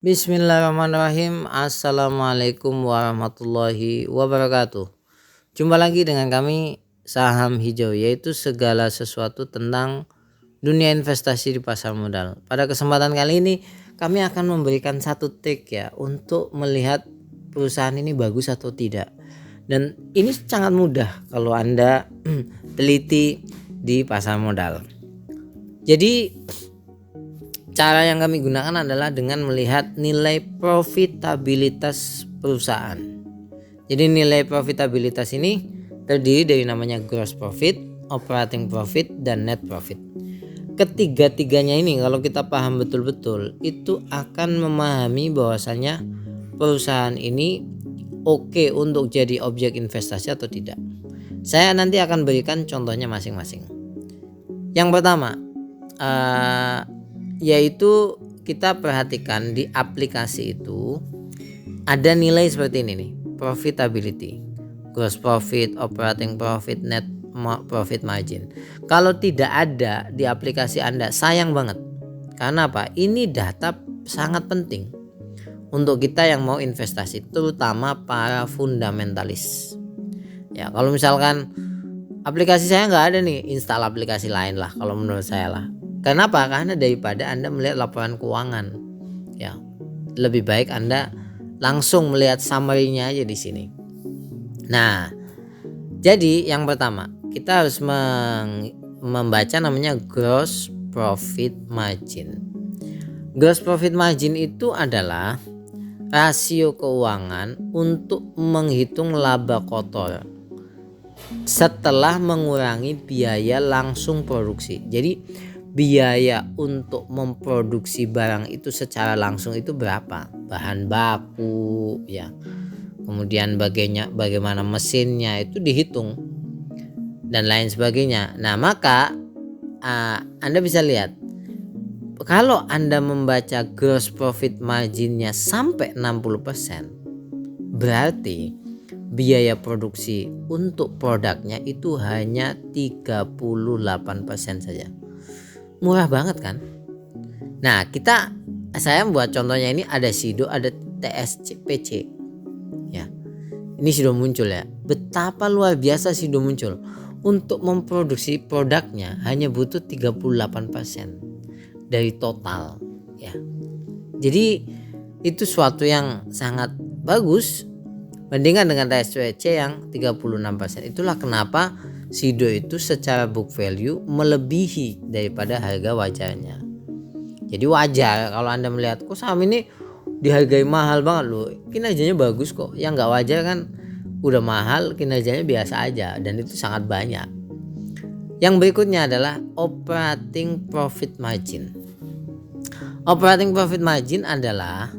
Bismillahirrahmanirrahim. Assalamualaikum warahmatullahi wabarakatuh. Jumpa lagi dengan kami Saham Hijau, yaitu segala sesuatu tentang dunia investasi di pasar modal. Pada kesempatan kali ini kami akan memberikan satu trik ya untuk melihat perusahaan ini bagus atau tidak. Dan ini sangat mudah kalau Anda teliti di pasar modal. Jadi cara yang kami gunakan adalah dengan melihat nilai profitabilitas perusahaan. Jadi nilai profitabilitas ini terdiri dari namanya gross profit, operating profit, dan net profit. Ketiga-tiganya ini kalau kita paham betul-betul itu akan memahami bahwasanya perusahaan ini oke untuk jadi objek investasi atau tidak. Saya nanti akan berikan contohnya masing-masing. Yang pertama yaitu kita perhatikan di aplikasi itu ada nilai seperti ini nih, profitability, gross profit, operating profit, net profit margin. Kalau tidak ada di aplikasi Anda, sayang banget. Karena apa? Ini data sangat penting untuk kita yang mau investasi, terutama para fundamentalis. Ya, kalau misalkan aplikasi saya nggak ada nih, install aplikasi lain lah kalau menurut saya lah. Kenapa? Karena daripada Anda melihat laporan keuangan, ya lebih baik Anda langsung melihat summary-nya aja di sini. Nah, jadi yang pertama kita harus membaca namanya gross profit margin. Gross profit margin itu adalah rasio keuangan untuk menghitung laba kotor setelah mengurangi biaya langsung produksi. Jadi biaya untuk memproduksi barang itu secara langsung itu berapa, bahan baku ya, kemudian bagaimana mesinnya itu dihitung dan lain sebagainya. Nah maka Anda bisa lihat kalau Anda membaca gross profit marginnya sampai 60%, berarti biaya produksi untuk produknya itu hanya 38% saja. Murah banget kan? Nah, saya membuat contohnya ini ada Sido, ada TSPC. Ya. Ini sudah muncul ya. Betapa luar biasa Sido muncul. Untuk memproduksi produknya hanya butuh 38% dari total, ya. Jadi itu suatu yang sangat bagus bandingkan dengan TSPC yang 36%. Itulah kenapa Sido itu secara book value melebihi daripada harga wajarnya. Jadi wajar kalau Anda melihat kok saham ini dihargai mahal banget loh, kinerjanya bagus kok. Yang nggak wajar kan udah mahal, kinerjanya biasa aja, dan itu sangat banyak. Yang berikutnya adalah operating profit margin. Operating profit margin adalah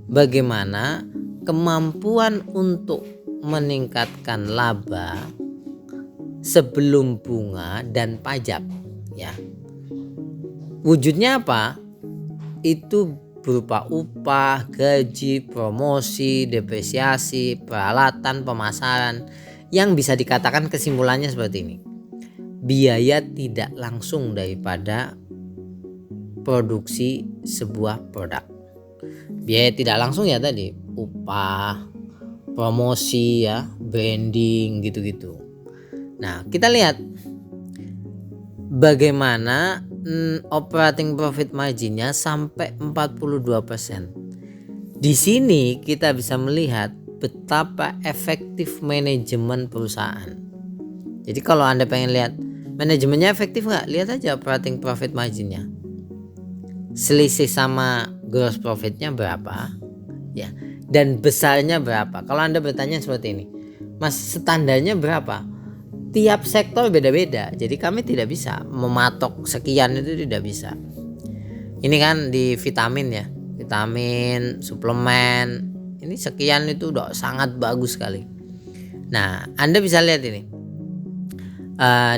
bagaimana kemampuan untuk meningkatkan laba sebelum bunga dan pajak, ya. Wujudnya apa? Itu berupa upah, gaji, promosi, depresiasi, peralatan, pemasaran, yang bisa dikatakan kesimpulannya seperti ini. Biaya tidak langsung daripada produksi sebuah produk. Biaya tidak langsung ya tadi, upah, promosi ya, branding gitu-gitu. Nah, kita lihat bagaimana operating profit marginnya sampai 42%. Di sini kita bisa melihat betapa efektif manajemen perusahaan. Jadi kalau Anda pengen lihat manajemennya efektif nggak, lihat aja operating profit marginnya. Selisih sama gross profitnya berapa, ya, dan besarnya berapa. Kalau Anda bertanya seperti ini, Mas, standarnya berapa? Tiap sektor beda-beda, jadi kami tidak bisa mematok sekian, itu tidak bisa. Ini kan di vitamin ya, vitamin, suplemen, ini sekian itu udah sangat bagus sekali. Nah, Anda bisa lihat ini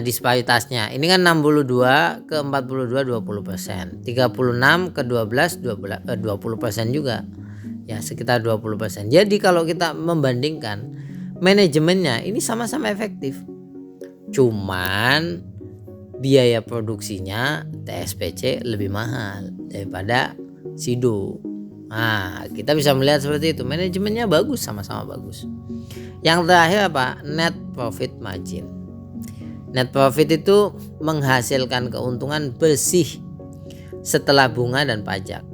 disparitasnya. Ini kan 62 ke 42 20%, 36 ke 12 20% juga. Ya, sekitar 20%. Jadi kalau kita membandingkan manajemennya ini sama-sama efektif. Cuman biaya produksinya TSPC lebih mahal daripada Sido. Nah, kita bisa melihat seperti itu. Manajemennya bagus, sama-sama bagus. Yang terakhir apa? Net profit margin. Net profit itu menghasilkan keuntungan bersih setelah bunga dan pajak.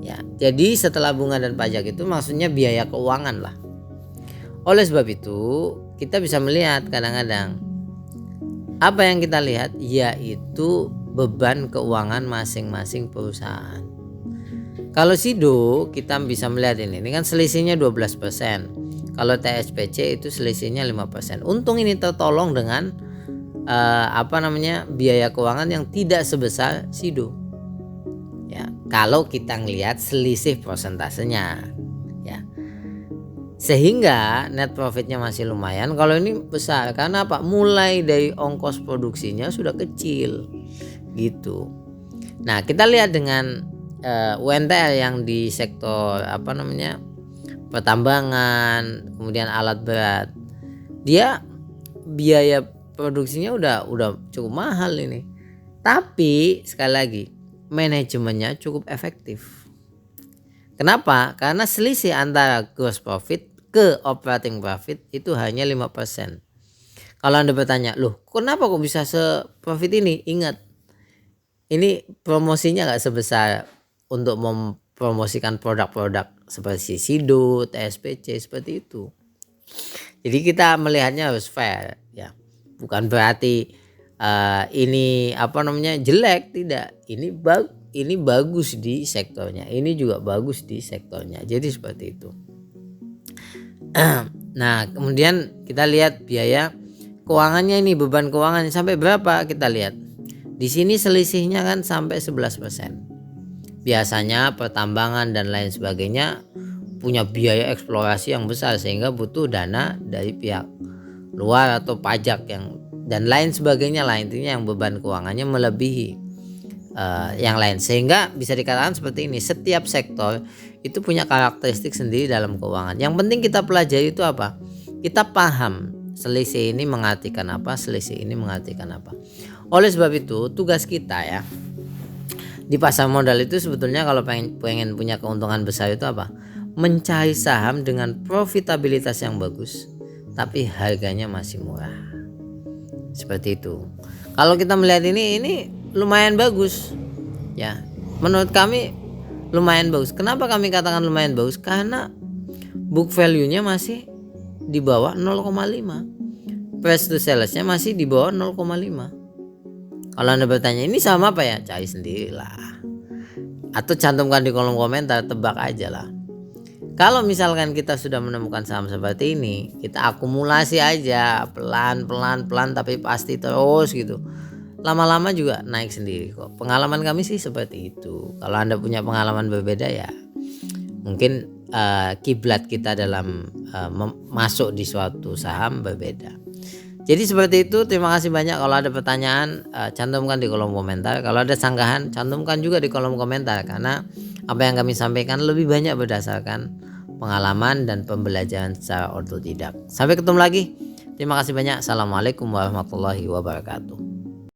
Ya, jadi setelah bunga dan pajak itu maksudnya biaya keuangan lah. Oleh sebab itu, kita bisa melihat kadang-kadang apa yang kita lihat yaitu beban keuangan masing-masing perusahaan. Kalau SIDO kita bisa melihat ini kan selisihnya 12%. Kalau TSPC itu selisihnya 5%. Untung ini tertolong dengan biaya keuangan yang tidak sebesar SIDO. Ya, kalau kita ngelihat selisih persentasenya, ya. Sehingga net profitnya masih lumayan. Kalau ini besar karena apa? Mulai dari ongkos produksinya sudah kecil, gitu. Nah, kita lihat dengan UNTL yang di sektor pertambangan, kemudian alat berat, dia biaya produksinya udah cukup mahal ini. Tapi sekali lagi manajemennya cukup efektif. Kenapa? Karena selisih antara gross profit ke operating profit itu hanya 5%. Kalau Anda bertanya, loh kenapa kok bisa seprofit ini? Ingat, ini promosinya nggak sebesar untuk mempromosikan produk-produk seperti SIDO, TSPC seperti itu. Jadi kita melihatnya harus fair, ya. Bukan berarti ini jelek, tidak. Ini bagus di sektornya, ini juga bagus di sektornya. Jadi seperti itu. Nah, kemudian kita lihat biaya keuangannya ini, beban keuangannya sampai berapa kita lihat. Di sini selisihnya kan sampai 11%. Biasanya pertambangan dan lain sebagainya punya biaya eksplorasi yang besar sehingga butuh dana dari pihak luar atau pajak yang dan lain sebagainya lah. Intinya yang beban keuangannya melebihi yang lain, sehingga bisa dikatakan seperti ini, setiap sektor itu punya karakteristik sendiri dalam keuangan. Yang penting kita pelajari itu apa? Kita paham selisih ini mengartikan apa, selisih ini mengartikan apa. Oleh sebab itu tugas kita ya di pasar modal itu sebetulnya kalau pengen punya keuntungan besar itu apa? Mencari saham dengan profitabilitas yang bagus tapi harganya masih murah. Seperti itu. Kalau kita melihat ini lumayan bagus. Ya, menurut kami lumayan bagus. Kenapa kami katakan lumayan bagus? Karena book value-nya masih di bawah 0,5. Price to sales-nya masih di bawah 0,5. Kalau Anda bertanya ini sama apa ya? Cari sendirilah. Atau cantumkan di kolom komentar, tebak aja lah. Kalau misalkan kita sudah menemukan saham seperti ini, kita akumulasi aja pelan tapi pasti terus gitu. Lama-lama juga naik sendiri kok. Pengalaman kami sih seperti itu. Kalau Anda punya pengalaman berbeda ya mungkin kiblat kita dalam masuk di suatu saham berbeda. Jadi seperti itu. Terima kasih banyak. Kalau ada pertanyaan cantumkan di kolom komentar. Kalau ada sanggahan cantumkan juga di kolom komentar, karena apa yang kami sampaikan lebih banyak berdasarkan pengalaman dan pembelajaran secara otodidak. Sampai ketemu lagi. Terima kasih banyak. Assalamualaikum warahmatullahi wabarakatuh.